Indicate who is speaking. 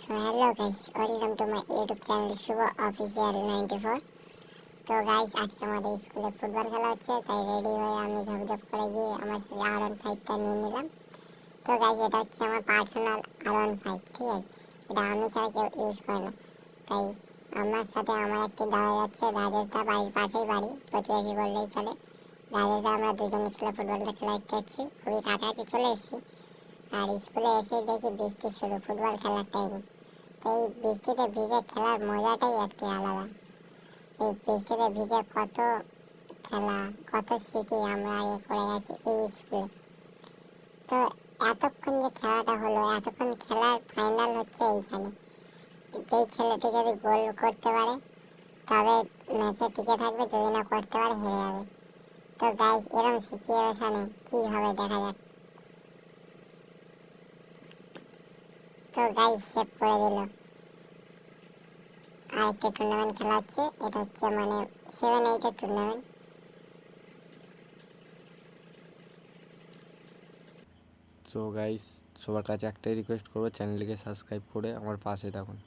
Speaker 1: So hello guys, welcome to my YouTube channel Shubho official 94। তো guys আজকে আমাদের স্কুলে ফুটবল খেলা হচ্ছে, তাই রেডি হয়ে আমি ঝপঝপ করে গিয়ে আমার সেই R15টা নিয়ে নিলাম। তো গাইস এটা হচ্ছে আমার পার্সোনাল R15, ঠিক আছে? এটা আমি ছাড়া কেউ ইউজ করে না। তাই আমার সাথে আমার একটি দাদা যাচ্ছে, রাজেশ দা, বাড়ির পাশেই বাড়ি, প্রতিবেশী বললেই চলে। রাজেশ দা আমরা দুজন স্কুলে ফুটবলটা খেলা দেখতে যাচ্ছি, খুবই কাছাকাছি চলে এসেছি। আর স্কুলে এসে দেখি বৃষ্টি শুরু, ফুটবল খেলার টাইম। এই বৃষ্টিতে ভিজে খেলার মজাটাই একটি আলাদা। এই বৃষ্টিতে ভিজে কত খেলা, কত স্মৃতি আমরা আগে করে গেছি এই স্কুলে। তো এতক্ষণ যে খেলাটা হলো, এতক্ষণ খেলার ফাইনাল হচ্ছে এইখানে। যেই ছেলেটি যদি গোল করতে পারে তবে ম্যাচে টিকে থাকবে, যদি না করতে পারে হেরে যাবে। তো গাইস এরকম সিচুয়েশনে কি হবে দেখা যাক। তো গাইস সেভ করে দিল। আরেকটা টুর্নামেন্ট খেলা হচ্ছে, এটা হচ্ছে মানে 7-8 টুর্নামেন্ট।
Speaker 2: সো গাইস, সবার কাছে একটাই রিকোয়েস্ট করবো, চ্যানেলটিকে সাবস্ক্রাইব করে আমার পাশে থাকুন।